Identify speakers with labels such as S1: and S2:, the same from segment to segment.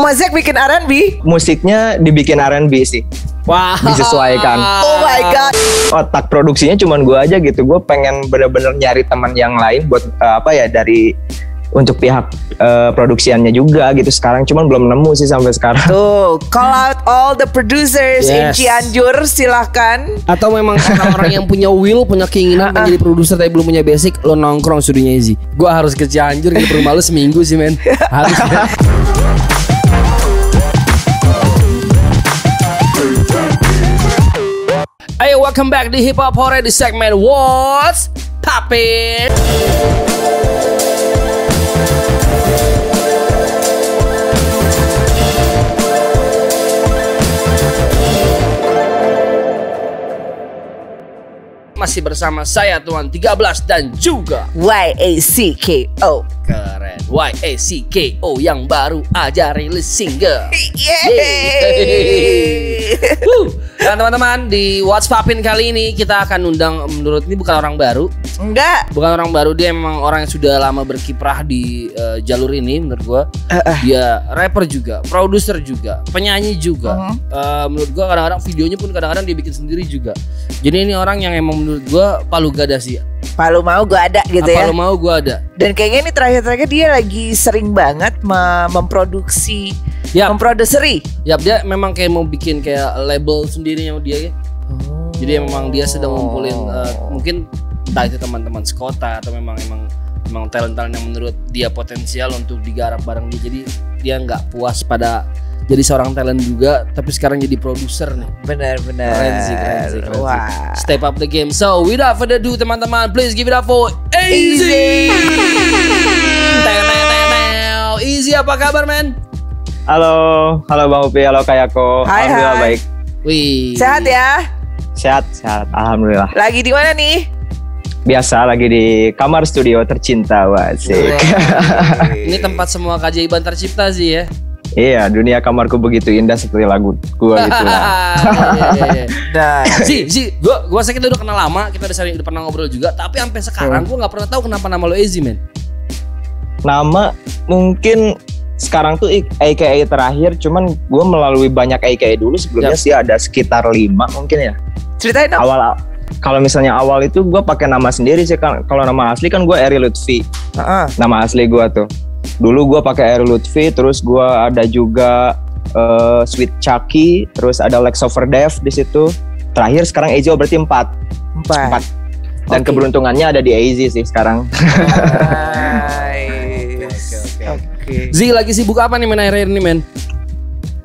S1: Mazek bikin R&B?
S2: Musiknya dibikin R&B sih.
S3: Wah.
S2: Disesuaikan.
S1: Oh my god.
S2: Otak produksinya cuman gue aja gitu. Gue pengen bener-bener nyari teman yang lain buat dari untuk pihak produksiannya juga gitu sekarang, cuman belum nemu sih sampai sekarang.
S1: Tuh, call out all the producers in Cianjur, silahkan.
S3: Atau memang orang-orang yang punya will, punya keinginan menjadi produser tapi belum punya basic, lo nongkrong studionya Easy. Gua harus ke Cianjur ke rumah lu seminggu sih men. Harus. Ayo, welcome back di Hip Hop Hore di segmen What's Poppin'. Masih bersama saya Tuan 13 dan juga
S1: YACKO.
S3: Keren, YACKO yang baru aja rilis single. Dan teman-teman, di What's Poppin' kali ini kita akan undang, menurut ini bukan orang baru.
S1: Enggak.
S3: Bukan orang baru, dia memang orang yang sudah lama berkiprah di jalur ini menurut gua. Dia rapper juga, produser juga, penyanyi juga. Menurut gua kadang-kadang videonya pun kadang-kadang dia bikin sendiri juga. Jadi ini orang yang emang menurut gua palu gada sih.
S1: Palu mau gua ada gitu ya.
S3: Palu mau gua ada.
S1: Dan kayaknya ini terakhir-terakhir dia lagi sering banget memproduksi, memproduseri.
S3: Yap, dia memang kayak mau bikin kayak label sendirinya dia ya. Jadi memang dia sedang ngumpulin mungkin entah itu teman-teman sekota atau memang talent-talent yang menurut dia potensial untuk digarap bareng dia. Jadi dia nggak puas pada jadi seorang talent juga, tapi sekarang jadi produser nih.
S1: Benar-benar.
S3: Keren sih.
S1: Wah.
S3: Step up the game. So without further ado teman-teman, please give it up for Easy. Easy, apa kabar men?
S2: Halo Bang Upi, halo Kayako. Alhamdulillah
S1: hai.
S2: baik.
S1: Wih. Sehat ya?
S2: Sehat, alhamdulillah.
S1: Lagi di mana nih?
S2: Biasa lagi di kamar studio tercinta, wasik.
S3: Ini tempat semua keajaiban tercipta sih ya.
S2: Iya, dunia kamarku begitu indah seperti lagu gua gitu lah.
S1: Nah,
S3: gua sakit udah kenal lama, kita udah pernah ngobrol juga, tapi sampai sekarang gua nggak pernah tahu kenapa nama lo Easy men.
S2: Nama mungkin sekarang tuh AKA terakhir, cuman gue melalui banyak AKA dulu sebelumnya sih ada sekitar 5 mungkin ya.
S1: Ceritain dong.
S2: Kalau misalnya awal itu gue pakai nama sendiri sih kan. Kalau nama asli kan gue Eri Lutfi. Nama asli gue tuh. Dulu gue pakai Eri Lutfi, terus gue ada juga Sweet Chucky, terus ada Lex Overdev di situ. Terakhir sekarang Easy berarti 4. Dan keberuntungannya ada di Easy sih sekarang.
S3: Zi lagi sibuk apa nih men akhir-akhir ini men?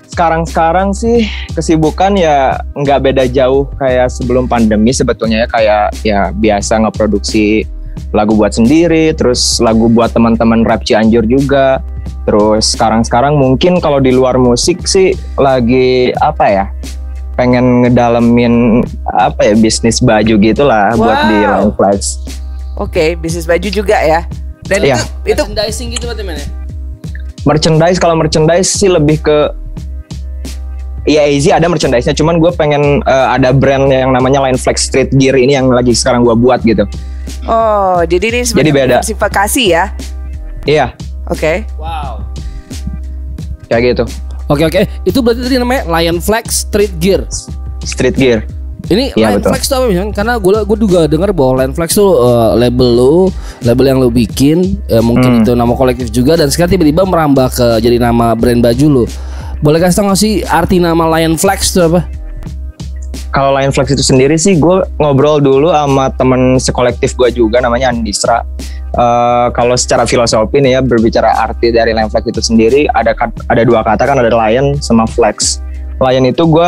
S2: Sekarang sih kesibukan ya nggak beda jauh kayak sebelum pandemi sebetulnya ya, kayak ya biasa ngeproduksi lagu buat sendiri, terus lagu buat teman-teman rap Cianjur juga. Terus sekarang mungkin kalau di luar musik sih lagi pengen ngedalemin bisnis baju gitulah buat di Line Flex.
S1: Oke, bisnis baju juga ya. Dan itu
S3: merchandising gitu berarti men ya?
S2: Kalau merchandise sih lebih ke Easy ada merchandise-nya, cuman gue pengen ada brand yang namanya Line Flex Street Gear ini yang lagi sekarang gue buat gitu.
S1: Oh, jadi ini sebenarnya diversifikasi ya?
S2: Iya.
S1: Oke.
S3: Wow.
S2: Kayak gitu.
S3: Oke. Itu berarti tadi namanya Lion Flex Street Gear.
S2: Street Gear.
S3: Ini Line Flex tuh apa misalnya? Karena gue juga dengar bahwa Line Flex tuh label yang lo bikin, mungkin itu nama kolektif juga, dan sekarang tiba-tiba merambah ke jadi nama brand baju lo. Boleh kasih tau gak sih arti nama Lion Flex itu apa?
S2: Kalau Lion Flex itu sendiri sih gue ngobrol dulu sama temen sekolektif gue juga namanya Andisra. Kalau secara filosofi nih ya, berbicara arti dari Lion Flex itu sendiri ada 2 kata kan, ada Lion sama Flex. Lion itu gue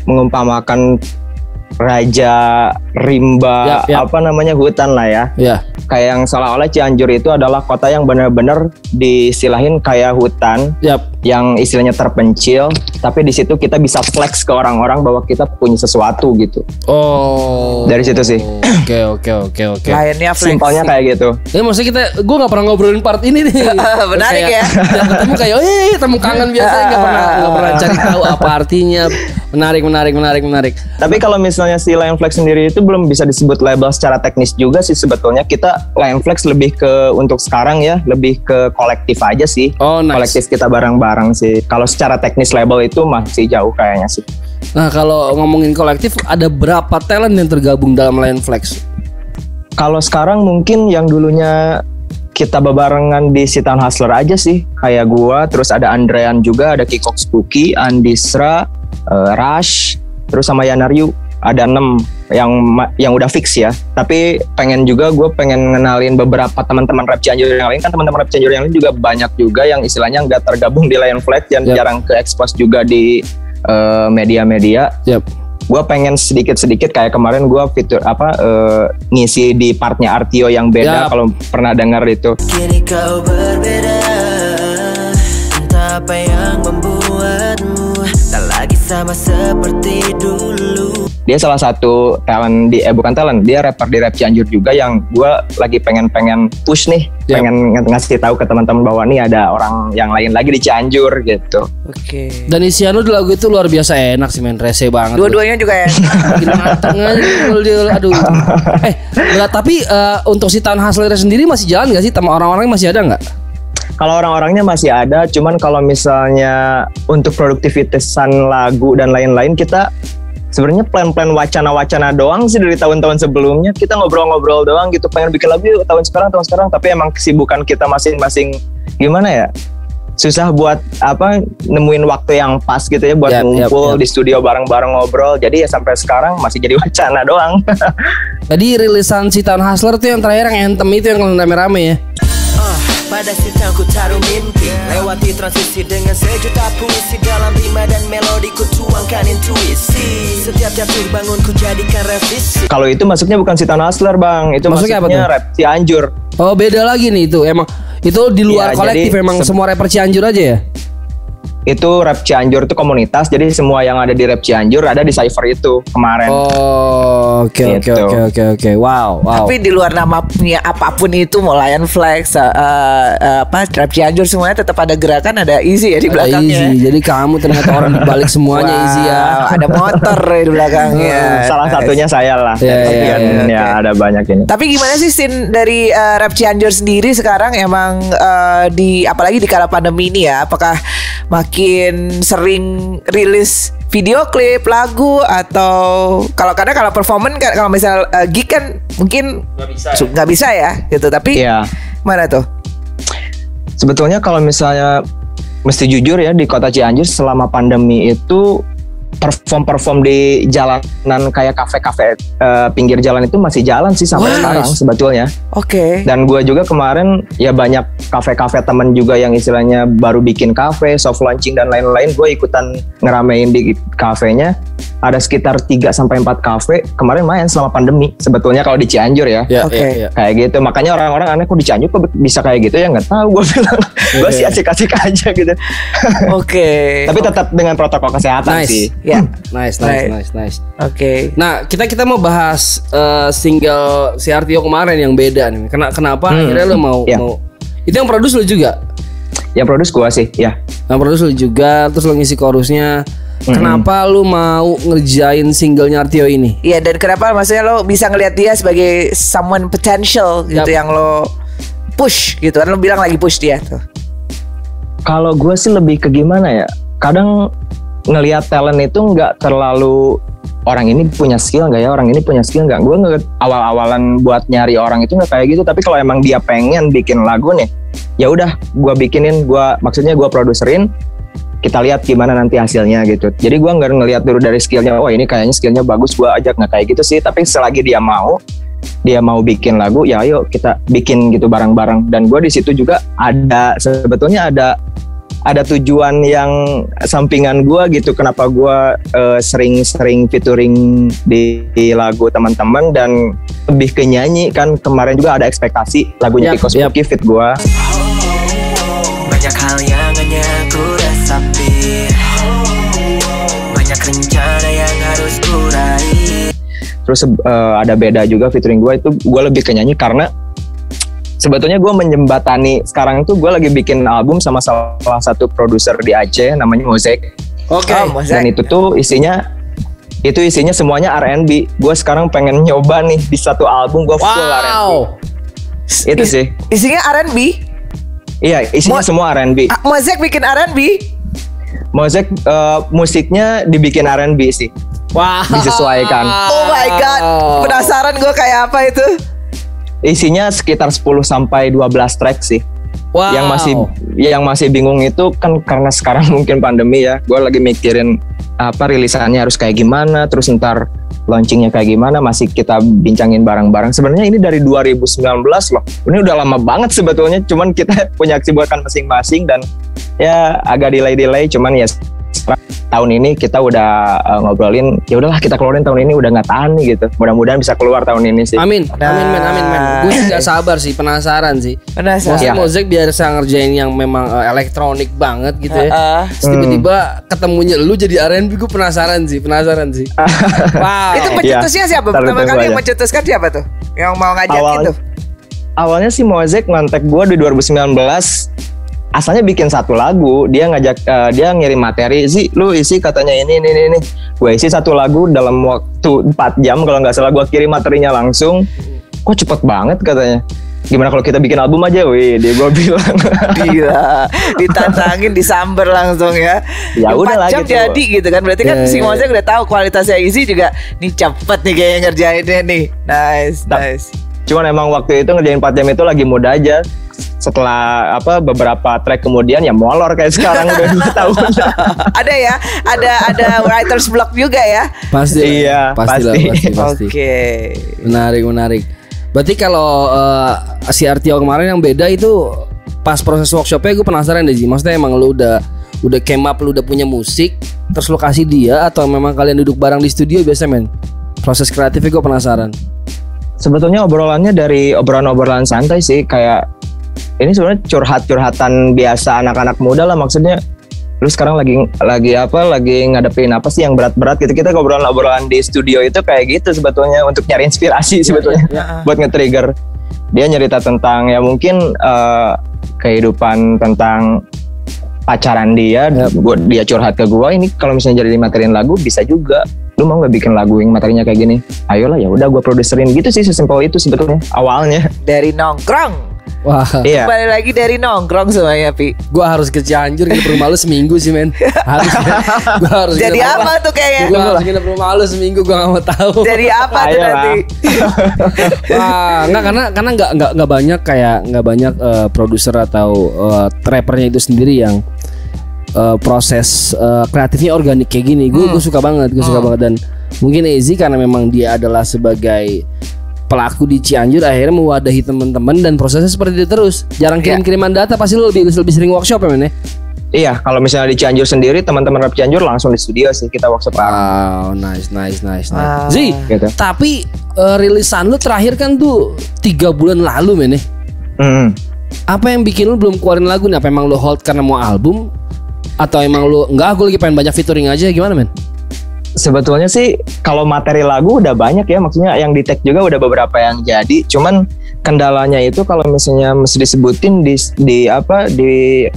S2: mengumpamakan raja rimba hutan lah ya. Kayak yang seolah-olah Cianjur itu adalah kota yang benar-benar disilahin kayak hutan yang istilahnya terpencil, tapi di situ kita bisa flex ke orang-orang bahwa kita punya sesuatu gitu.
S3: Oh.
S2: Dari situ sih.
S3: Oke.
S1: Lainnya flex.
S2: Simpelnya kayak gitu.
S3: Ya maksudnya gue nggak pernah ngobrolin part ini nih.
S1: Menarik ya.
S3: Ketemu kayak temu kangen biasa, nggak pernah cari tahu apa artinya. Menarik.
S2: Tapi kalau misalnya si Lion Flex sendiri itu belum bisa disebut label secara teknis juga sih sebetulnya. Kita Lion Flex lebih ke untuk sekarang ya, lebih ke kolektif aja sih.
S3: Oh, nice.
S2: Kolektif kita bareng-bareng sih. Kalau secara teknis label itu masih jauh kayaknya sih.
S3: Nah, kalau ngomongin kolektif, ada berapa talent yang tergabung dalam Lion Flex?
S2: Kalau sekarang mungkin yang dulunya kita bebarengan di Sitan Hustler aja sih. Kayak gua, terus ada Andrean juga, ada Kikok Spooky, Andisra, Rush, terus sama Yanaryu. Ada 6 yang udah fix ya. Tapi gue pengen ngenalin beberapa teman-teman rap Cianjur yang lain. Kan teman-teman rap Cianjur yang lain juga banyak juga yang istilahnya nggak tergabung di Lion Flex dan jarang ke-expose juga di media-media. Gue pengen sedikit-sedikit kayak kemarin gue fitur ngisi di partnya Artio yang beda. Kalau pernah dengar itu. Kini kau berbeda, entah apa yang membuatmu tak lagi sama seperti dulu. Dia salah satu talent bukan talent, dia rapper di rap Cianjur juga yang gue lagi pengen push nih, pengen ngasih tahu ke teman-teman bahwa nih ada orang yang lain lagi di Cianjur gitu.
S1: Oke.
S3: Dan isian lu di lagu itu luar biasa enak sih, men, rese banget.
S1: Dua-duanya juga enak.
S3: Bikin mateng aja, aduh. Tapi untuk si Sitan Hustler sendiri masih jalan gak sih? Sama orang-orangnya masih ada nggak?
S2: Kalau orang-orangnya masih ada, cuman kalau misalnya untuk produktivitasan lagu dan lain-lain kita sebenarnya plan-plan wacana-wacana doang sih dari tahun-tahun sebelumnya. Kita ngobrol-ngobrol doang gitu, pengen bikin lagu yuk tahun sekarang. Tapi emang kesibukan kita masing-masing gimana ya, susah buat nemuin waktu yang pas gitu ya buat ngumpul di studio bareng-bareng ngobrol. Jadi ya sampai sekarang masih jadi wacana doang.
S3: Jadi rilisan Sitan Hustler tuh yang terakhir yang Anthem itu yang rame-rame ya.
S4: Pada sidangku taruh mimpi, lewati transisi dengan sejuta puisi dalam rima dan melodi ku tuangkan intuisi. Setiap jatuh bangun ku jadikan revisi.
S2: Kalau itu masuknya bukan Sitan Hustler bang, itu maksudnya rap Cianjur.
S3: Oh beda lagi nih itu, emang itu di luar kolektif, emang semua rapper Cianjur aja ya?
S2: Itu rap Cianjur itu komunitas, jadi semua yang ada di rap Cianjur ada di Cypher itu kemarin.
S3: Oh, oke. Wow.
S1: Tapi di luar namanya apapun itu, mau Lion Flex, rap Cianjur semuanya tetap ada gerakan, ada Easy ya di belakangnya.
S3: Easy. Jadi kamu ternyata orang balik semuanya Easy ya.
S1: Ada motor di belakangnya.
S2: Salah satunya saya lah. Ya ada banyak ini.
S1: Tapi gimana sih scene dari rap Cianjur sendiri sekarang emang apalagi di kala pandemi ini ya? Apakah makin sering rilis video klip, lagu, atau kalau performance kalau misal gig kan mungkin nggak bisa ya gitu, tapi mana tuh?
S2: Sebetulnya kalau misalnya mesti jujur ya, di kota Cianjur selama pandemi itu perform di jalanan kayak kafe-kafe pinggir jalan itu masih jalan sih sampai sekarang sebetulnya.
S1: Oke.
S2: Dan gue juga kemarin ya banyak kafe-kafe temen juga yang istilahnya baru bikin kafe, soft launching dan lain-lain. Gue ikutan ngeramein di kafenya. Ada sekitar 3-4 kafe kemarin main selama pandemi sebetulnya kalau di Cianjur ya. Kayak gitu. Makanya orang-orang aneh kok di Cianjur kok bisa kayak gitu ya, nggak tahu. Gue bilang gue sih asik-asik aja gitu. Tapi tetap dengan protokol kesehatan sih.
S3: Nice.
S1: Oke.
S3: Nah, kita mau bahas single si Artio kemarin yang beda nih. Kenapa akhirnya lo mau itu yang produce lo juga?
S2: Yang produce gua sih, ya.
S3: Yang produce lo juga, terus lo ngisi chorusnya. Kenapa lu mau ngerjain singlenya Artio ini?
S1: Iya, dan kenapa maksudnya lo bisa ngelihat dia sebagai someone potential gitu yang lo push gitu kan, lo bilang lagi push dia tuh.
S2: Kalau gue sih lebih ke gimana ya, kadang ngelihat talent itu nggak terlalu orang ini punya skill nggak ya, orang ini punya skill nggak. Gue awal-awalan buat nyari orang itu nggak kayak gitu, tapi kalau emang dia pengen bikin lagu nih, ya udah gue bikinin, maksudnya gue produserin, kita lihat gimana nanti hasilnya gitu. Jadi gue nggak ngelihat dulu dari skillnya, oh ini kayaknya skillnya bagus, gue ajak, nggak kayak gitu sih. Tapi selagi dia mau bikin lagu, ya ayo kita bikin gitu bareng-bareng. Dan gue di situ juga sebetulnya ada tujuan yang sampingan gue gitu, kenapa gue sering featuring di lagu teman-teman dan lebih ke nyanyi kan. Kemarin juga ada ekspektasi lagunya Kiko Spooky fit gue. Banyak hal yang hanya ku resapi, banyak rencana yang harus ku raih. Terus ada beda juga featuring gue itu, gue lebih ke nyanyi karena sebetulnya gue menjembatani sekarang itu gue lagi bikin album sama salah satu produser di Aceh namanya Mosaic.
S3: Oke.
S2: Dan itu tuh isinya Itu isinya semuanya R&B. Gue sekarang pengen nyoba nih di satu album gue full R&B. Itu sih.
S1: Isinya R&B?
S2: Iya, isinya semua R&B.
S1: Mozek bikin R&B?
S2: Mozek musiknya dibikin R&B sih.
S3: Wow.
S2: Disesuaikan.
S1: Oh my god. Penasaran gue kayak apa itu?
S2: Isinya sekitar 10 sampai 12 track sih.
S3: Wow.
S2: Yang masih bingung itu kan karena sekarang mungkin pandemi ya. Gue lagi mikirin rilisannya harus kayak gimana, terus ntar launchingnya kayak gimana, masih kita bincangin bareng-bareng. Sebenarnya ini dari 2019 loh. Ini udah lama banget sebetulnya, cuman kita punya kesibukan masing-masing dan ya agak delay, cuman ya tahun ini kita udah ngobrolin, ya udahlah kita keluarin tahun ini, udah nggak tahan nih gitu. Mudah-mudahan bisa keluar tahun ini sih.
S3: Amin. Gue juga sabar sih, penasaran sih. Maksudnya Mozek biasa ngerjain yang memang elektronik banget gitu ya. Terus tiba-tiba ketemunya lu jadi R&B, gue penasaran sih. Wow.
S1: Itu pencetusnya siapa? Pertama kali yang mencetuskan siapa tuh? Yang mau ngajak itu?
S2: Awalnya sih Mozek ngontak gue di 2019. Asalnya bikin satu lagu, dia ngajak, dia ngirim materi, lu isi katanya ini. Gue isi satu lagu dalam waktu 4 jam kalau nggak salah, gue kirim materinya langsung. Kok cepet banget katanya. Gimana kalau kita bikin album aja, dia gue bilang.
S1: Gila, ditantangin, disamber langsung ya.
S2: Ya udah lah
S1: 4 jam
S2: gitu.
S1: jadi gitu kan, berarti kan si Mozek udah tahu kualitasnya isi juga. Nih cepet nih kayaknya ngerjainnya nih. Nice.
S2: Cuman emang waktu itu ngerjain 4 jam itu lagi muda aja. Setelah beberapa track kemudian ya molor kayak sekarang udah 2 tahun.
S1: Ada ya, ada writer's block juga ya.
S3: Pasti.
S2: Iya, pasti.
S1: Oke.
S3: Menarik. Berarti kalau si Artio kemarin yang beda itu pas proses workshopnya gue penasaran deh sih. Maksudnya emang lu udah came up, lu udah punya musik, terus lu kasih dia atau memang kalian duduk bareng di studio biasa men? Proses kreatifnya gue penasaran.
S2: Sebetulnya obrolannya dari obrolan santai sih, kayak ini sebenarnya curhatan biasa anak-anak muda lah, maksudnya lu sekarang lagi ngadepin apa sih yang berat-berat gitu. Kita obrolan di studio itu kayak gitu sebetulnya untuk nyari inspirasi sebetulnya. Buat nge-trigger. Dia nyerita tentang ya mungkin kehidupan, tentang pacaran dia, dia curhat ke gua, ini kalau misalnya jadi materiin lagu bisa juga. Lu mau nggak bikin lagu yang materinya kayak gini? Ayolah, ya udah gua produserin gitu sih, sesimpel itu sebetulnya awalnya.
S1: Dari nongkrong.
S3: Wah.
S2: Iya.
S1: Kembali lagi dari nongkrong semuanya, Pi.
S3: Gua harus ke Cianjur nginep rumah lu seminggu sih, men. Gua harus.
S1: Jadi apa tuh kayaknya?
S3: Gua harus nginep rumah lu seminggu, gua enggak mau tahu.
S1: Jadi apa tuh nanti?
S3: Wah, karena enggak banyak produser atau rappernya itu sendiri yang proses kreatifnya organik kayak gini. Gue suka banget, dan mungkin Ezi karena memang dia adalah sebagai pelaku di Cianjur akhirnya mewadahi teman-teman dan prosesnya seperti itu terus. Jarang kirim-kiriman data, pasti lu lebih sering workshop ya men ya?
S2: Iya, kalau misalnya di Cianjur sendiri, teman-teman rap Cianjur langsung di studio sih kita workshop.
S3: Wow, nice. Zi,
S2: gitu.
S3: Tapi rilisan lu terakhir kan tuh 3 bulan lalu men ya? Apa yang bikin lu belum keluarin lagu nih? Apa emang lu hold karena mau album? Atau emang lu enggak, aku lagi pengen banyak featuring aja, gimana men?
S2: Sebetulnya sih kalau materi lagu udah banyak ya, maksudnya yang di tag juga udah beberapa yang jadi. Cuman kendalanya itu kalau misalnya mesti disebutin di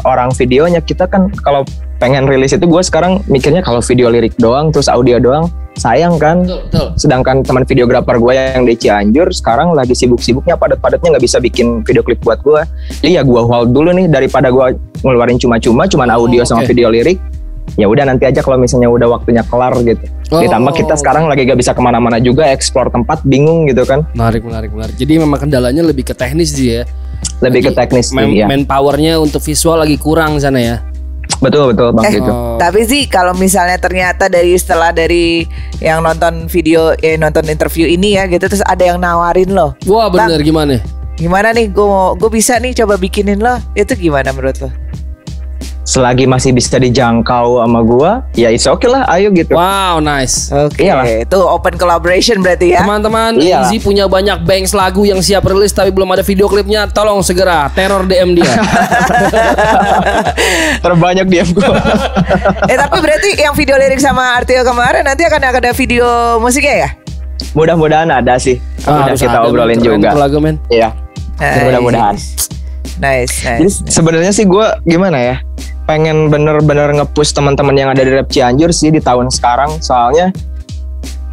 S2: orang videonya, kita kan kalau pengen rilis itu gue sekarang mikirnya kalau video lirik doang terus audio doang sayang kan.
S3: Betul.
S2: Sedangkan teman videografer gue yang di Cianjur sekarang lagi sibuk-sibuknya, padat-padatnya nggak bisa bikin video klip buat gue. Jadi ya gue hold dulu nih daripada gue ngeluarin cuman audio sama video lirik. Ya udah nanti aja kalau misalnya udah waktunya kelar gitu. Ditambah kita sekarang lagi gak bisa kemana-mana juga, explore tempat bingung gitu kan.
S3: Menarik. Jadi memang kendalanya lebih ke teknis sih ya.
S2: Lebih ke teknis
S3: sih ya. Manpowernya untuk visual lagi kurang sana ya.
S2: Betul Bang gitu.
S1: Tapi sih kalau misalnya ternyata setelah dari yang nonton video nonton interview ini ya gitu, terus ada yang nawarin lo.
S3: Wah bener, gimana?
S1: Gimana nih gue bisa nih coba bikinin lo. Itu gimana menurut lo?
S2: Selagi masih bisa dijangkau sama gua, ya it's okay lah, ayo gitu.
S3: Wow, nice.
S1: Oke, itu open collaboration berarti ya.
S3: Teman-teman, Easy punya banyak banks lagu yang siap rilis tapi belum ada video klipnya. Tolong segera teror DM dia.
S2: Terbanyak DM gua.
S1: Tapi berarti yang video lirik sama Artio kemarin nanti akan ada video musiknya ya?
S2: Mudah-mudahan ada sih. Udah kita obrolin juga.
S3: Lagu men.
S2: Iya. Mudah-mudahan.
S1: Nice.
S2: Jadi sebenarnya sih gue gimana ya, pengen bener-bener nge-push teman-teman yang ada di rap Cianjur sih di tahun sekarang. Soalnya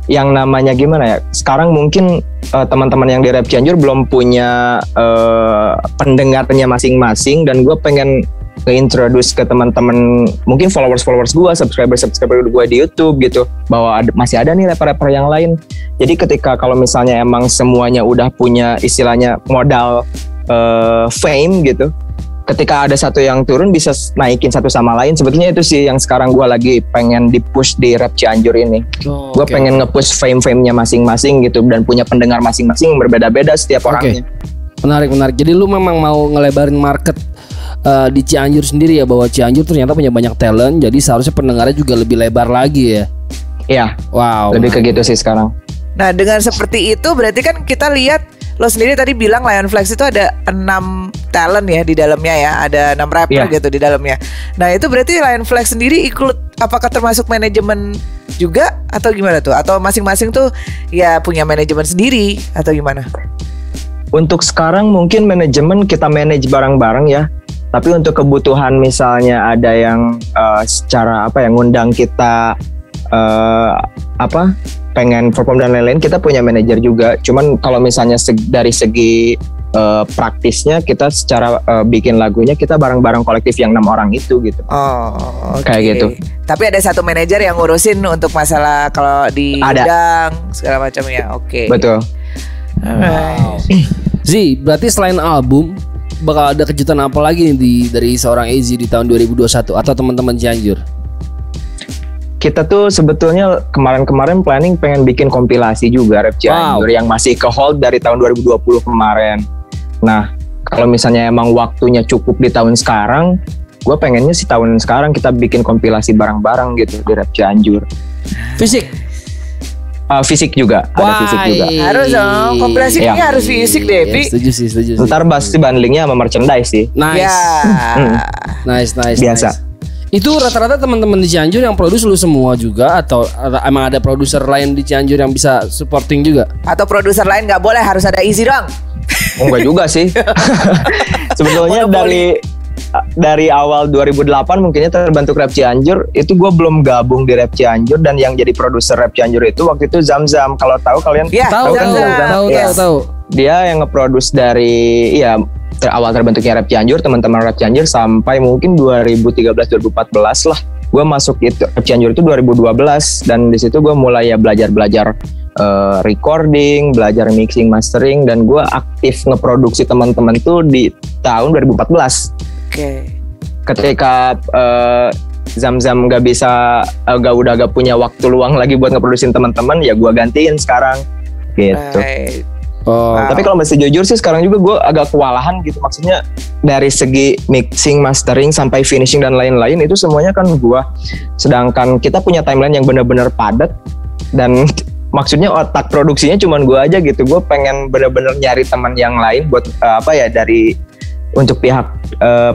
S2: yang namanya gimana ya? Sekarang mungkin teman-teman yang di Rap Cianjur belum punya pendengarnya masing-masing, dan gue pengen nge-introduce ke teman-teman, mungkin followers gue, subscriber gue di YouTube gitu, bahwa masih ada nih rapper-rapper yang lain. Jadi ketika kalau misalnya emang semuanya udah punya istilahnya modal fame gitu, ketika ada satu yang turun bisa naikin satu sama lain. Sebetulnya itu sih yang sekarang gue lagi pengen di-push di Rap Cianjur ini. Gue pengen nge-push fame-famenya masing-masing gitu, dan punya pendengar masing-masing berbeda-beda setiap orangnya.
S3: Menarik. Jadi lu memang mau ngelebarin market di Cianjur sendiri ya, bahwa Cianjur ternyata punya banyak talent, jadi seharusnya pendengarnya juga lebih lebar lagi ya.
S2: Iya.
S3: Wow.
S2: Lebih ke gitu sih sekarang.
S1: Nah, dengan seperti itu berarti kan kita lihat, lo sendiri tadi bilang Lion Flex itu ada 6 talent ya di dalamnya ya, ada 6 rapper gitu di dalamnya. Nah itu berarti Lion Flex sendiri ikut, apakah termasuk manajemen juga atau gimana tuh? Atau masing-masing tuh ya punya manajemen sendiri atau gimana?
S2: Untuk sekarang mungkin manajemen kita manage bareng-bareng ya. Tapi untuk kebutuhan misalnya ada yang secara ngundang kita pengen perform dan lain-lain, kita punya manajer juga. Cuman kalau misalnya dari segi praktisnya, kita secara bikin lagunya kita bareng-bareng kolektif yang 6 orang itu gitu. Kayak gitu.
S1: Tapi ada satu manajer yang ngurusin untuk masalah kalau diundang segala macamnya. Betul.
S3: Wow. Zi, berarti selain album bakal ada kejutan apa lagi nih dari seorang AZ di tahun 2021 atau teman-teman Cianjur?
S2: Kita tuh sebetulnya kemarin-kemarin planning pengen bikin kompilasi juga Rap Cianjur yang masih ke hold dari tahun 2020 kemarin. Nah, kalau misalnya emang waktunya cukup di tahun sekarang, gue pengennya sih tahun sekarang kita bikin kompilasi bareng-bareng gitu di Rap Cianjur.
S3: Fisik?
S2: Fisik juga, ada fisik juga.
S1: Harus dong, kompilasinya harus fisik deh, Pi.
S3: Setuju.
S2: Ntar pasti bundlingnya sama merchandise sih.
S3: Nice. Nice.
S2: Biasa.
S3: Itu rata-rata teman-teman di Cianjur yang produce lu semua juga, atau emang ada produser lain di Cianjur yang bisa supporting juga?
S1: Atau produser lain nggak boleh, harus ada Easy dong?
S2: Enggak juga sih. Sebetulnya dari awal 2008 mungkinnya terbentuk Rap Cianjur, itu gue belum gabung di Rap Cianjur, dan yang jadi produser Rap Cianjur itu waktu itu Zamzam. Kalau tahu kalian?
S3: Tahu.
S2: Dia yang nge-produce dari awal terbentuknya Rap Cianjur, teman-teman Rap Cianjur sampai mungkin 2013-2014 lah. Gue masuk itu Rap Cianjur itu 2012, dan di situ gue mulai belajar recording, belajar mixing, mastering, dan gue aktif ngeproduksi teman-teman tuh di tahun 2014. Ketika Zamzam gak punya waktu luang lagi buat ngeproduksi teman-teman, ya gue gantiin sekarang gitu. Tapi kalau masih jujur sih sekarang juga gue agak kewalahan gitu. Maksudnya dari segi mixing, mastering sampai finishing dan lain-lain itu semuanya kan gue. Sedangkan kita punya timeline yang benar-benar padat, dan maksudnya otak produksinya cuman gue aja gitu. Gue pengen benar-benar nyari teman yang lain buat dari untuk pihak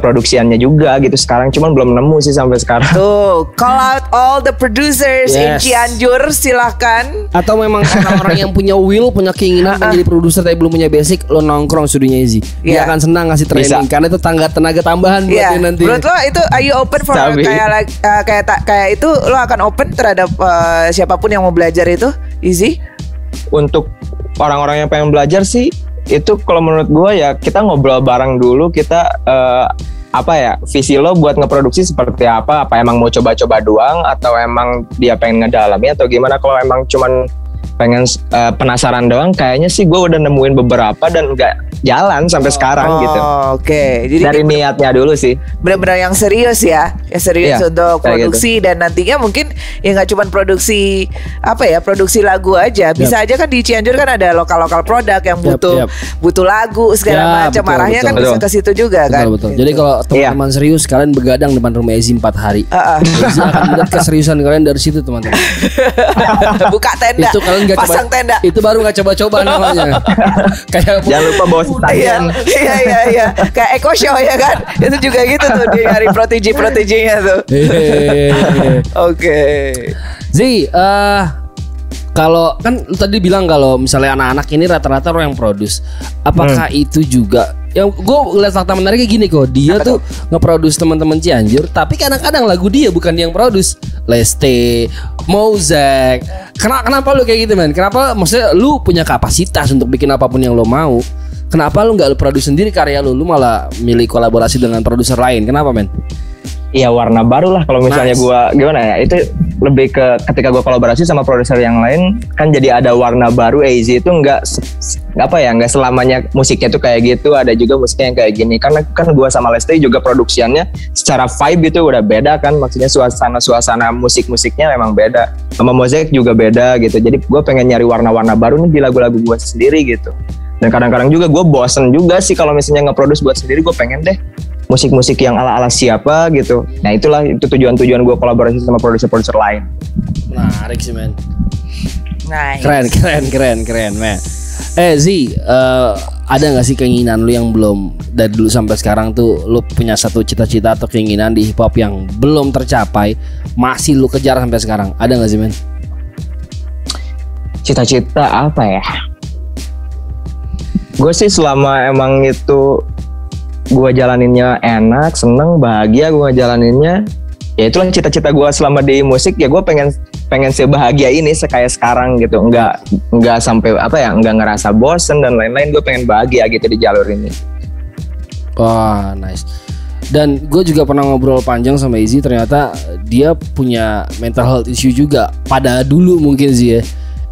S2: produksiannya juga gitu. Sekarang cuman belum nemu sih sampai sekarang.
S1: Tuh, call out all the producers in Cianjur, silahkan.
S3: Atau memang orang-orang yang punya will, punya keinginan menjadi produser tapi belum punya basic, lo nongkrong studionya Easy. Dia akan senang ngasih training karena itu tenaga tambahan buat nanti.
S1: Menurut lo itu, are you open for kayak itu, lo akan open terhadap siapapun yang mau belajar itu, Easy?
S2: Untuk orang-orang yang pengen belajar sih, itu kalau menurut gue ya kita ngobrol bareng dulu, kita visi lo buat ngeproduksi seperti apa emang mau coba-coba doang atau emang dia pengen ngedalamin atau gimana. Kalau emang cuman pengen penasaran doang, kayaknya sih gue udah nemuin beberapa dan nggak jalan sampai sekarang gitu. Jadi dari niatnya dulu sih.
S1: Benar-benar yang serius ya, untuk produksi gitu. Dan nantinya mungkin ya nggak cuma produksi produksi lagu aja. Bisa aja kan di Cianjur kan ada lokal produk yang butuh lagu segala macam. Arahnya kan bisa ke situ juga kan.
S3: Betul. Jadi kalau teman-teman serius, kalian begadang depan rumah Easy 4 hari. Easy akan melihat keseriusan kalian dari situ, teman-teman.
S1: Buka tenda.
S3: Itu kalian pasang tenda. Itu baru nggak coba-coba namanya. Kayak
S2: jangan lupa bawa stadion.
S1: Iya. Kayak Eco Show ya kan. Itu juga gitu tuh, dia nyari proteginya tuh. Oke.
S3: Zi, Kalau kan lu tadi bilang kalau misalnya anak-anak ini rata-rata lo yang produce, apakah itu juga yang gue ngeliat fakta menariknya gini kok, dia tuh nge-produce teman-teman Cianjur, tapi kadang-kadang lagu dia bukan dia yang produce. Leste, Mozek. Kenapa lu kayak gitu men? Kenapa maksudnya lu punya kapasitas untuk bikin apapun yang lo mau? Kenapa lu nggak lu produce sendiri karya lu malah milih kolaborasi dengan produser lain? Kenapa men?
S2: Iya warna baru lah kalau misalnya gua gimana ya, itu lebih ke ketika gua kolaborasi sama produser yang lain kan jadi ada warna baru. AZ itu nggak selamanya musiknya tuh kayak gitu, ada juga musiknya yang kayak gini. Karena kan gua sama Lesti juga produksiannya secara vibe itu udah beda kan, maksudnya suasana musiknya memang beda. Sama Mozek juga beda gitu. Jadi gua pengen nyari warna-warna baru nih di lagu-lagu gua sendiri gitu. Dan kadang-kadang juga gua bosen juga sih kalau misalnya nge-produce buat sendiri. Gua pengen deh musik-musik yang ala-ala siapa gitu. Nah itulah itu tujuan gue kolaborasi sama produser-produser lain.
S3: Menarik sih men.
S1: Nice.
S3: Keren men. Zi, ada gak sih keinginan lu yang belum dari dulu sampai sekarang tuh lu punya satu cita-cita atau keinginan di hip hop yang belum tercapai, masih lu kejar sampai sekarang? Ada gak sih men?
S2: Cita-cita apa ya? Gue sih selama emang itu gue jalaninnya enak, seneng, bahagia gue jalaninnya, ya itulah cita-cita gue selama di musik. Ya gue pengen sebahagia ini kayak sekarang gitu, nggak sampai nggak ngerasa bosen dan lain-lain. Gue pengen bahagia gitu di jalur ini.
S3: Wah nice. Dan gue juga pernah ngobrol panjang sama Izzy, ternyata dia punya mental health issue juga pada dulu mungkin sih ya.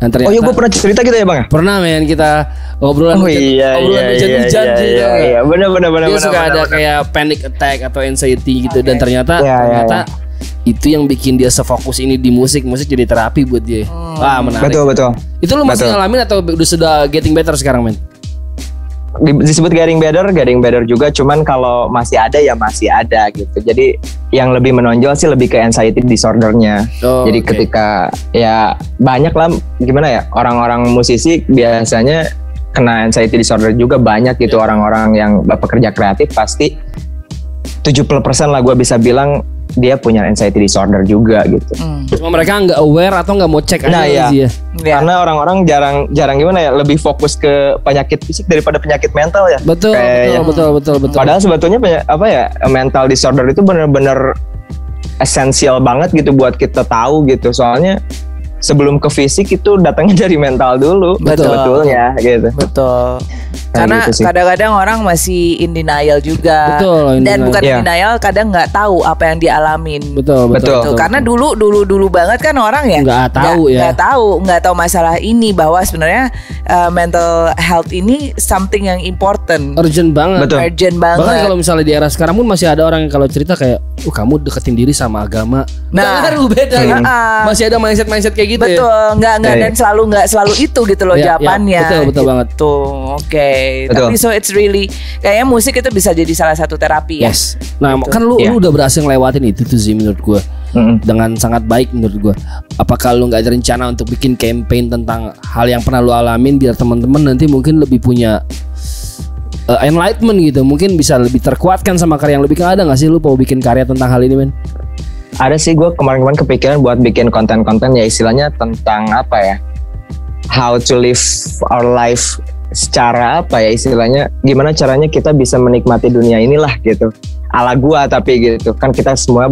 S2: Oh iya, gue pernah cerita gitu ya bang?
S3: Pernah men, kita obrolan hujan-hujan gitu.
S2: Iya, benar.
S3: Dia suka ada kayak panic attack atau anxiety gitu, dan ternyata itu yang bikin dia sefokus ini di musik jadi terapi buat dia. Wah menarik.
S2: Betul.
S3: Itu lu masih ngalamin atau sudah getting better sekarang men?
S2: Disebut getting better juga, cuman kalau masih ada ya masih ada gitu. Jadi yang lebih menonjol sih lebih ke anxiety disordernya. Jadi ketika ya banyak lah gimana ya, orang-orang musisi biasanya kena anxiety disorder juga banyak gitu. Orang-orang yang bekerja kreatif pasti 70% lah gue bisa bilang dia punya anxiety disorder juga gitu.
S3: Cuma mereka nggak aware atau nggak mau cek aja ya.
S2: Karena orang-orang jarang gimana ya, lebih fokus ke penyakit fisik daripada penyakit mental ya.
S3: Betul.
S2: Padahal sebetulnya mental disorder itu benar-benar esensial banget gitu buat kita tahu gitu. Soalnya sebelum ke fisik itu datangnya dari mental dulu. Sebetulnya gitu.
S1: Betul. Karena
S2: gitu
S1: kadang-kadang orang masih in denial juga.
S3: Betul.
S1: Dan bukan denial, kadang nggak tahu apa yang dialamin.
S3: Betul.
S1: Karena dulu banget kan orang ya nggak tahu masalah ini, bahwa sebenarnya mental health ini something yang important,
S3: urgent banget.
S1: Bahkan
S3: kalau misalnya di era sekarang pun masih ada orang yang kalau cerita kayak, kamu deketin diri sama agama. Nah, beda kan? Masih ada mindset kayak gitu.
S1: Betul. Dan nggak selalu itu gitu loh jawabannya.
S3: Betul banget.
S1: Oke. Tapi so it's really kayaknya musik itu bisa jadi salah satu terapi ya.
S3: Yes. Nah, kan lu udah berhasil ngelewatin itu tuh sih menurut gue. Dengan sangat baik menurut gue. Apakah lu nggak ada rencana untuk bikin campaign tentang hal yang pernah lu alamin, biar teman-teman nanti mungkin lebih punya enlightenment gitu, mungkin bisa lebih terkuatkan sama karya yang lu bikin? Ada nggak sih lu mau bikin karya tentang hal ini men?
S2: Ada sih, gue kemarin kepikiran buat bikin konten-konten ya istilahnya tentang how to live our life secara istilahnya gimana caranya kita bisa menikmati dunia inilah gitu, ala gua. Tapi gitu kan kita semua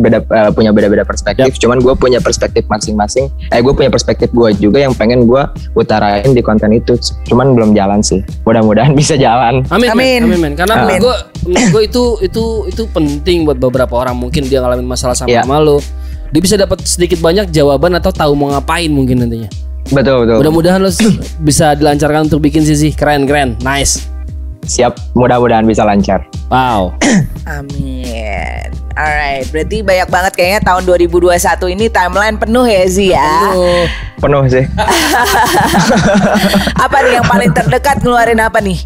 S2: punya beda-beda perspektif. Cuman gue punya perspektif masing-masing. Gue punya perspektif gue juga yang pengen gue utarain di konten itu. Cuman belum jalan sih. Mudah-mudahan bisa jalan.
S3: Amin. Karena menurut gue itu penting buat beberapa orang. Mungkin dia ngalamin masalah sama lo, dia bisa dapat sedikit banyak jawaban atau tahu mau ngapain mungkin nantinya.
S2: Betul.
S3: Mudah-mudahan lo bisa dilancarkan untuk bikin sih. Keren. Nice.
S2: Siap, mudah-mudahan bisa lancar.
S3: Wow.
S1: Amin. Alright, berarti banyak banget kayaknya tahun 2021 ini timeline penuh ya Zi ya.
S2: Penuh sih.
S1: Apa nih yang paling terdekat, ngeluarin apa nih?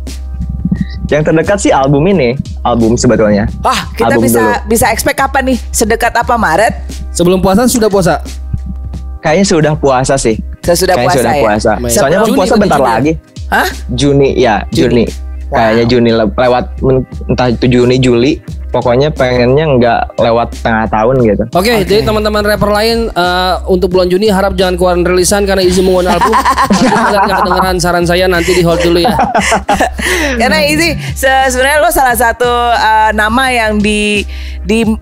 S2: Yang terdekat sih album ini, album sebetulnya.
S1: Kita bisa expect apa nih? Sedekat apa, Maret?
S3: Sebelum puasa sudah puasa?
S2: Kayaknya sudah puasa sih.
S1: Sudah puasa.
S2: Soalnya puasa bentar lagi.
S1: Hah?
S2: Juni. Kayaknya Juni lewat entah itu Juni Juli. pokoknya pengennya nggak lewat tengah tahun gitu.
S3: Oke, jadi teman-teman rapper lain untuk bulan Juni harap jangan keluarin rilisan karena izin mengeluarkan album. Nggak kedengeran saran saya, nanti di hold dulu ya.
S1: Karena Izzy sebenarnya lo salah satu nama yang di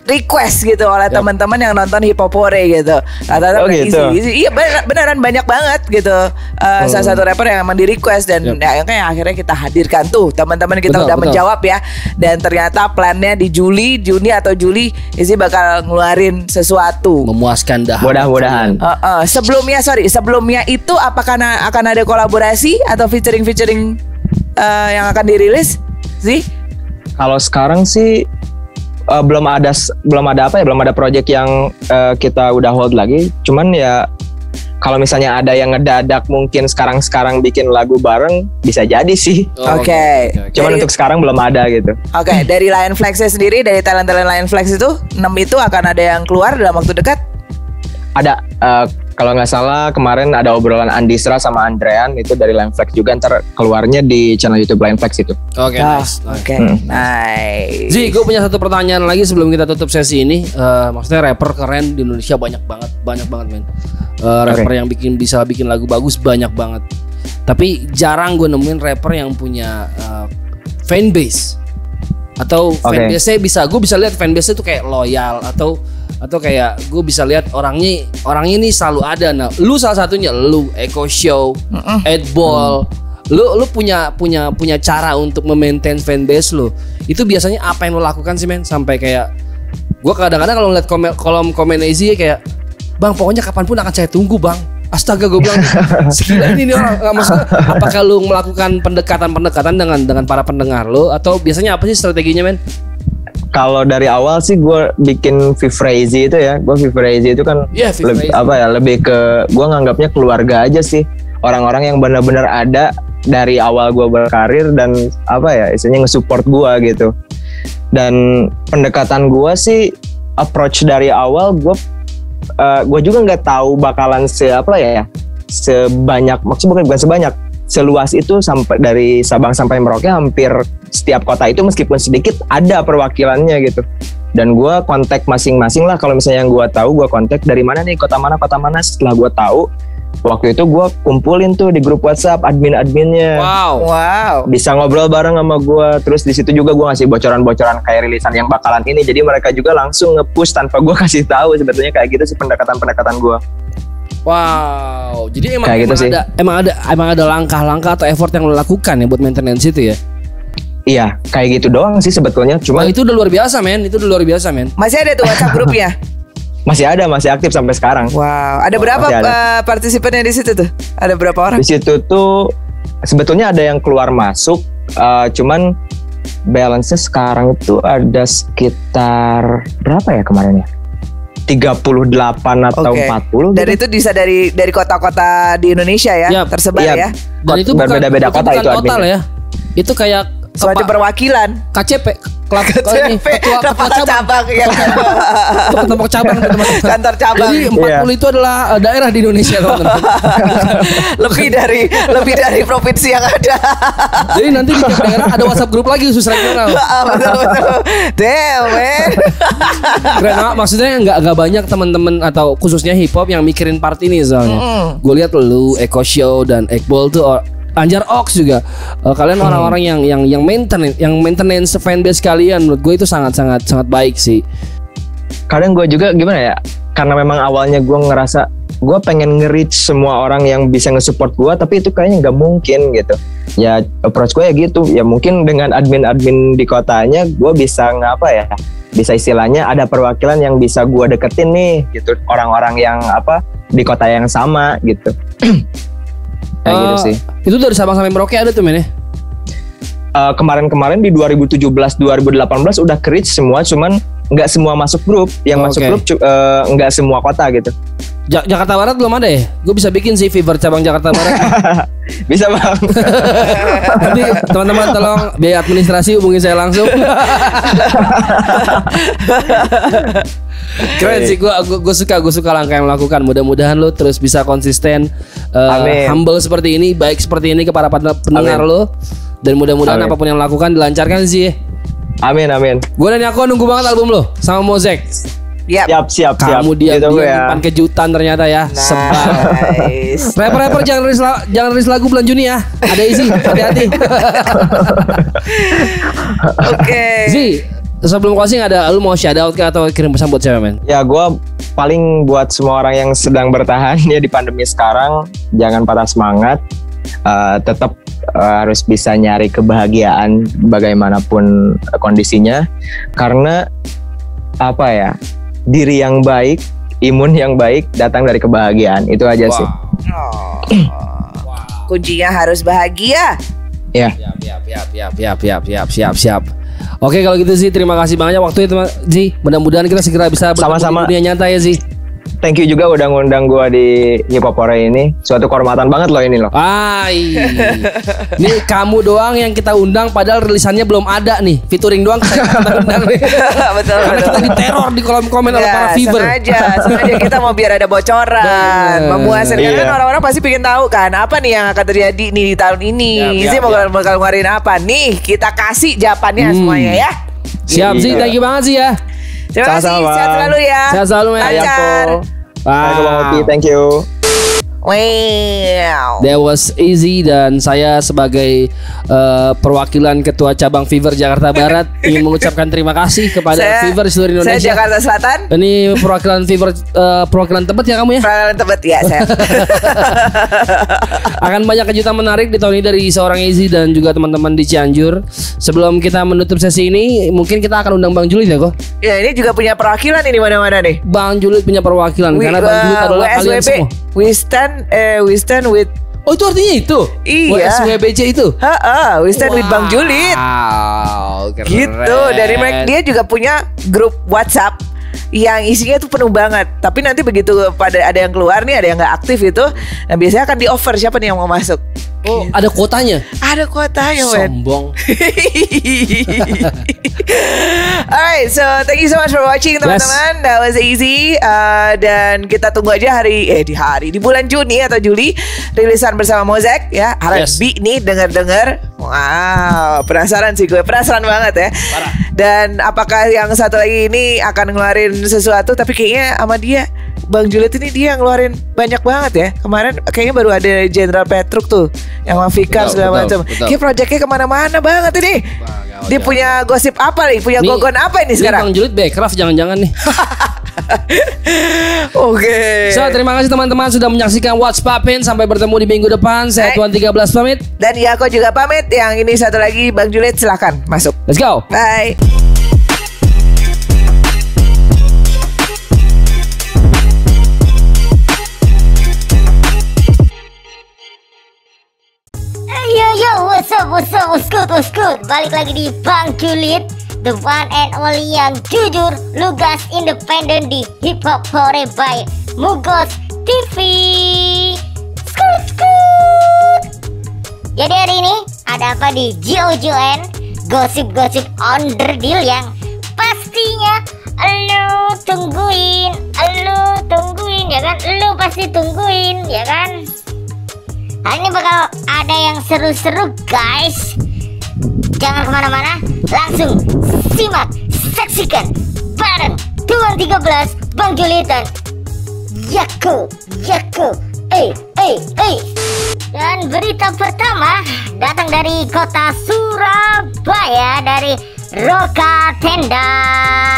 S1: request gitu oleh teman-teman yang nonton Hipopore gitu. Rata-rata
S2: gitu.
S1: Izzy. Iya beneran banyak banget gitu. Salah satu rapper yang emang di request dan ya, kayak akhirnya kita hadirkan tuh teman-teman kita udah menjawab ya. Dan ternyata plannya di Juni atau Juli Izzy bakal ngeluarin sesuatu
S3: Memuaskan dah.
S2: Mudah-mudahan.
S1: Sebelumnya itu apakah akan ada kolaborasi atau featuring yang akan dirilis sih?
S2: Kalau sekarang sih belum ada project yang kita udah hold lagi. Cuman ya kalau misalnya ada yang ngedadak mungkin sekarang bikin lagu bareng bisa jadi sih.
S1: Oke.
S2: Cuman untuk sekarang belum ada gitu.
S1: Oke, dari Lion Flex sendiri, dari talent Lion Flex itu 6 itu akan ada yang keluar dalam waktu dekat?
S2: Ada kalau nggak salah kemarin ada obrolan Andisra sama Andrean itu dari Lion Flex juga, ntar keluarnya di channel YouTube Lion Flex itu.
S3: Oke, nice.
S1: Nice.
S3: Zi, gue punya satu pertanyaan lagi sebelum kita tutup sesi ini. Maksudnya rapper keren di Indonesia banyak banget men. Rapper yang bisa bikin lagu bagus banyak banget. Tapi jarang gue nemuin rapper yang punya fanbase atau fanbase-nya gue bisa lihat fanbase-nya tuh kayak loyal atau kayak gue bisa lihat orangnya ini selalu ada. Nah, lu salah satunya, lu Eko Show, Edball, lu punya cara untuk memaintain fanbase lu. Itu biasanya apa yang lu lakukan sih men? Sampai kayak gue kadang-kadang kalau ngeliat kolom komen Izzy kayak, bang pokoknya kapanpun akan saya tunggu bang. Astaga, gue bilang segila ini orang. Maksudnya apakah lu melakukan pendekatan dengan para pendengar lu, atau biasanya apa sih strateginya men?
S2: Kalau dari awal sih gue bikin Vivrazy itu ya, itu kan lebih ke gue nganggapnya keluarga aja sih, orang-orang yang benar-benar ada dari awal gue berkarir dan istilahnya nge-support gue gitu. Dan pendekatan gue sih approach dari awal gue juga nggak tahu bakalan sebanyak, maksudnya bukan sebanyak, seluas itu sampai dari Sabang sampai Merauke hampir setiap kota itu meskipun sedikit ada perwakilannya gitu. Dan gue kontak masing-masing lah, kalau misalnya yang gue tahu gue kontak dari mana nih, kota mana. Setelah gue tahu, waktu itu gue kumpulin tuh di grup WhatsApp admin-adminnya. Wow. Bisa ngobrol bareng sama gue. Terus di situ juga gue ngasih bocoran-bocoran kayak rilisan yang bakalan ini. Jadi mereka juga langsung nge-push tanpa gue kasih tahu. Sebetulnya kayak gitu sih pendekatan gue.
S3: Wow, jadi emang ada langkah-langkah atau effort yang lo lakukan ya buat maintenance itu ya?
S2: Iya, kayak gitu doang sih sebetulnya. Cuma
S3: itu udah luar biasa men,
S1: Masih ada tuh WhatsApp grupnya?
S2: Masih ada, masih aktif sampai sekarang.
S1: Wow, ada berapa partisipannya di situ tuh? Ada berapa orang?
S2: Di situ tuh sebetulnya ada yang keluar masuk, cuman balance-nya sekarang itu ada sekitar berapa ya kemarin ya? 38 atau 40
S1: Dan itu bisa dari kota-kota di Indonesia ya, tersebar ya.
S3: Dan itu
S2: berbeda-beda kota itu
S3: total ya. Itu kayak
S1: suatu perwakilan
S3: KCP
S1: ketua cabang ya. Kantor cabang.
S3: Jadi 40 itu adalah daerah di Indonesia teman-teman.
S1: lebih dari provinsi yang ada.
S3: Jadi nanti di daerah ada WhatsApp grup lagi khusus regional.
S1: Betul. Damn man.
S3: Keren, maksudnya nggak banyak teman-teman atau khususnya hip hop yang mikirin part ini soalnya. Gue lihat lu Eko Show dan Ekbol tuh Anjar Ox juga, kalian orang-orang yang maintenance fanbase kalian, menurut gue itu sangat baik sih.
S2: Kadang gue juga gimana ya, karena memang awalnya gue ngerasa gue pengen nge-reach semua orang yang bisa nge-support gue, tapi itu kayaknya nggak mungkin gitu. Ya approach gue ya gitu, ya mungkin dengan admin-admin di kotanya gue bisa bisa istilahnya ada perwakilan yang bisa gue deketin nih gitu, orang-orang yang di kota yang sama gitu. Kayak gitu sih.
S3: Itu dari Sabang sampai Merauke ada tuh men ya?
S2: Kemarin di 2017-2018 udah ke-reach semua, cuman nggak semua masuk grup. Yang masuk grup nggak semua kota gitu.
S3: Jakarta Barat belum ada ya? Gue bisa bikin sih Fever cabang Jakarta Barat.
S2: Bisa bang.
S3: Nanti teman-teman tolong biaya administrasi hubungi saya langsung. Keren sih, gue suka langkah yang melakukan. Mudah-mudahan lo terus bisa konsisten, humble seperti ini, baik seperti ini kepada pendengar lo, dan mudah-mudahan apapun yang lakukan dilancarkan sih.
S2: Amin.
S3: Gue dan Yako nunggu banget album lo sama Mozek.
S1: Yap.
S2: Siap.
S3: Kamu dia
S2: Ditunggu ya.
S3: nyimpan kejutan ternyata ya. Sebar.
S1: Nice.
S3: Rapper jangan rilis lagu bulan Juni ya. Ada isi, hati-hati.
S1: Oke.
S3: Zi, sebelum closing lu mau shout out atau kirim pesan buat siapa, men?
S2: Ya gue paling buat semua orang yang sedang bertahan ya di pandemi sekarang, jangan patah semangat. Tetap harus bisa nyari kebahagiaan bagaimanapun kondisinya. Karena apa ya, diri yang baik, imun yang baik datang dari kebahagiaan. Itu aja sih.
S1: Kuncinya harus bahagia.
S2: Ya.
S3: Siap. Oke, kalau gitu sih terima kasih banyak waktu itu Zi. Mudah-mudahan kita segera bisa bertemu
S2: Sama-sama.
S3: di dunia nyata ya Zi.
S2: Thank you juga udah ngundang gue di Hip Hop Hore ini. Suatu kehormatan banget loh ini loh.
S3: Ini kamu doang yang kita undang padahal rilisannya belum ada nih. Featuring doang kita undang nih.
S1: Betul.
S3: Karena kita diteror di kolom komen oleh para Fever.
S1: Sengaja kita mau biar ada bocoran, memuaskan.
S2: Iya.
S1: Kan orang-orang pasti pengen tahu kan apa nih yang akan terjadi nih di tahun ini. Sih bakal ngeluarin apa nih? Kita kasih jawabannya semuanya ya.
S3: Siap sih, thank you banget sih ya.
S1: Terima kasih,
S2: Sama-sama.
S1: sehat selalu ya.
S3: Sehat selalu, men.
S1: Lancar.
S2: Thank you.
S1: Wow.
S3: That was easy dan saya sebagai perwakilan Ketua Cabang Fever Jakarta Barat ingin mengucapkan terima kasih kepada Fever di seluruh Indonesia.
S1: Saya Jakarta Selatan.
S3: Ini perwakilan Fever, perwakilan Tebet ya kamu ya?
S1: Perwakilan Tebet ya saya.
S3: Akan banyak kejutan menarik di tahun ini dari seorang Easy dan juga teman-teman di Cianjur. Sebelum kita menutup sesi ini, mungkin kita akan undang Bang Julid ya kok?
S1: Ya ini juga punya perwakilan ini mana-mana nih.
S3: Bang Julid punya perwakilan karena Bang Julid adalah kalian semua.
S1: We stand with.
S3: Oh itu artinya itu?
S1: Iya.
S3: WSWBC itu?
S1: We stand with Bang Julid.
S3: Keren.
S1: Gitu. Dari mereka dia juga punya grup WhatsApp yang isinya tuh penuh banget. Tapi nanti begitu pada ada yang keluar nih, ada yang nggak aktif itu, nah biasanya akan di offer siapa nih yang mau masuk.
S3: Oh, ada kuotanya?
S1: Ada kuotanya, men.
S3: Sombong.
S1: Alright, so thank you so much for watching teman-teman. That was easy. Dan kita tunggu aja di bulan Juni atau Juli rilisan bersama Mozek ya. R&B nih dengar-dengar. Wow, penasaran sih gue, penasaran banget ya.
S3: Parah.
S1: Dan apakah yang satu lagi ini akan ngeluarin sesuatu? Tapi kayaknya sama dia Bang Julid ini dia ngeluarin banyak banget ya. Kemarin kayaknya baru ada General Petruk tuh yang sama Fikar segala macam. Kayak proyeknya kemana-mana banget ini. Dia punya gosip apa nih? Punya gogon apa ini sekarang?
S3: Bang Julid Backcraft jangan-jangan nih.
S1: Oke.
S3: So terima kasih teman-teman sudah menyaksikan What's Poppin'. Sampai bertemu di minggu depan. Saya Tuan 13 pamit.
S1: Dan Yako juga pamit. Yang ini satu lagi Bang Julid silakan masuk.
S3: Let's go.
S1: Bye.
S5: Yo, what's good? Balik lagi di Bang Julid, the one and only yang jujur, lugas, independen di Hip Hop Hore by Mugos TV. Skut. Jadi hari ini ada apa di GOJN? Gosip-gosip underdeal yang pastinya lu tungguin ya kan? Lu pasti tungguin ya kan? Hari ini bakal ada yang seru-seru guys. Jangan kemana-mana, langsung simak, saksikan bareng Tuan 13, Bang Julid dan Yako. Dan berita pertama datang dari kota Surabaya, dari Roka Tenda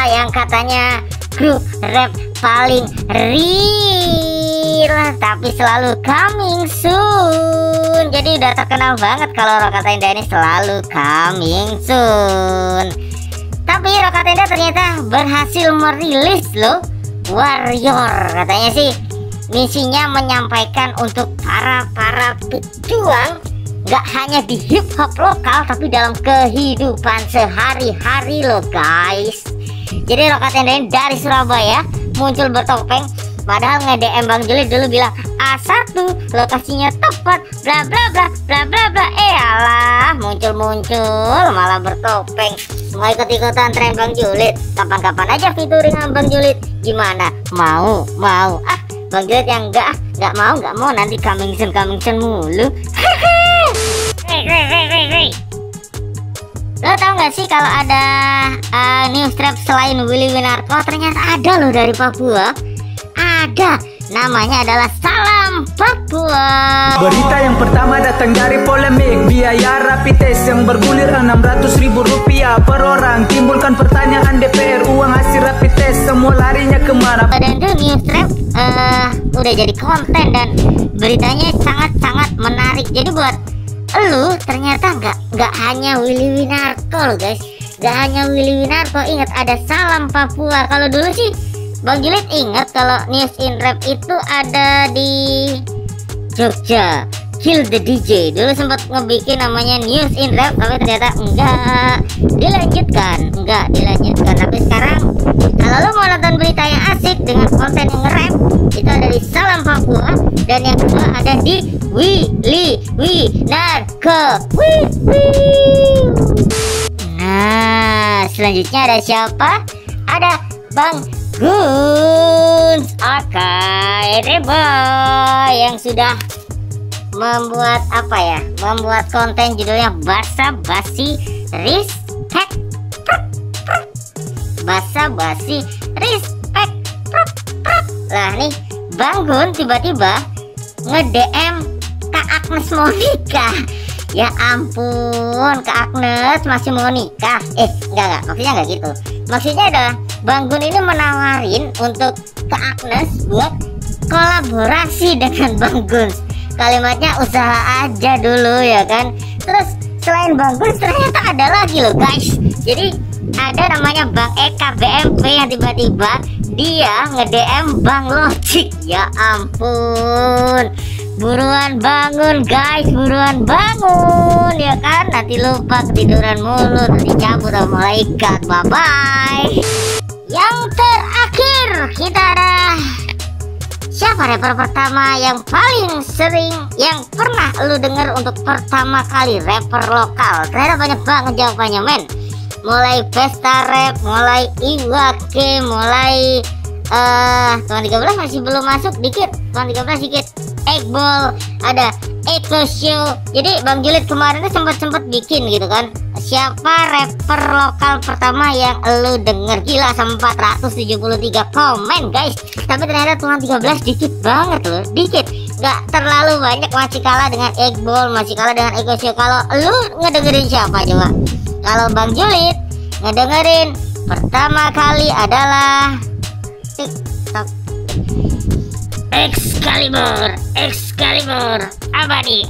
S5: yang katanya grup rap paling real tapi selalu coming soon. Jadi udah terkenal banget kalau Roka Tenda ini selalu coming soon. Tapi Roka Tenda ternyata berhasil merilis loh Warrior. Katanya sih misinya menyampaikan untuk para pejuang, gak hanya di hip hop lokal tapi dalam kehidupan sehari-hari loh guys. Jadi Roka Tenda ini dari Surabaya muncul bertopeng, padahal nge-DM Bang Julid dulu bilang A1 lokasinya tepat bla bla bla bla bla bla. Alah, muncul malah bertopeng. Mau ikut-ikutan tren Bang Julid, kapan-kapan aja featuring sama Bang Julid. Gimana? Mau? Bang Julid yang enggak mau, nanti coming soon mulu. Lo tau gak sih kalau ada news rap selain Willy Winarko ternyata ada loh dari Papua. Ada, namanya adalah Salam Papua.
S6: Berita yang pertama datang dari polemik. Biaya rapid test yang bergulir 600.000 rupiah per orang. Timbulkan pertanyaan DPR, uang hasil rapid test semua larinya kemana?
S5: Dan itu news rap udah jadi konten dan beritanya sangat-sangat menarik. Jadi buat lu ternyata nggak hanya Willy Winarko loh guys, nggak hanya Willy Winarko. Ingat ada Salam Papua. Kalau dulu sih Bang Julid ingat kalau News in Rap itu ada di Jogja, Kill the DJ. Dulu sempat ngebikin namanya News in Rap, tapi ternyata enggak dilanjutkan. Tapi sekarang kalau lo mau nonton berita yang asik dengan konten yang nge-rap, itu ada di Salam Papua. Dan yang kedua ada di Willy Winarko. Nah, selanjutnya ada siapa? Ada Bang Guns Akaireba yang sudah membuat membuat konten judulnya Basa Basi Respect. Basa Basi Respect. Lah nih Bang Gun tiba-tiba nge-DM Kak Agnes mau nikah. Ya ampun, Kak Agnes masih mau nikah? Enggak, maksudnya enggak gitu. Maksudnya adalah Bang Gun ini menawarin untuk Kak Agnes buat kolaborasi dengan Bang Gun. Kalimatnya usaha aja dulu ya kan. Terus selain Bang Gun ternyata ada lagi loh guys. Jadi ada namanya Bang Eka BMP yang tiba-tiba dia nge-DM Bang Logic. Ya ampun, buruan bangun guys, buruan bangun ya kan, nanti lupa ketiduran mulu, nanti cabut sama malaikat. Bye bye. Yang terakhir kita ada siapa rapper pertama yang paling sering yang pernah lu denger untuk pertama kali rapper lokal? Ternyata banyak banget jawabannya men. Mulai Pesta Rap, mulai Iwake, mulai Tuan 13 masih belum masuk dikit, Tuan 13 dikit. Eggball, ada Eko Show. Jadi Bang Julid kemarin tuh sempet bikin gitu kan, siapa rapper lokal pertama yang lu denger. Gila sampai 473 komen guys. Tapi ternyata Tuan 13 dikit banget loh, dikit, nggak terlalu banyak. Masih kalah dengan Eggball, masih kalah dengan Eko Show. Kalau lu ngedengerin siapa coba? Kalau Bang Julid ngedengerin pertama kali adalah TikTok Excalibur, abadi.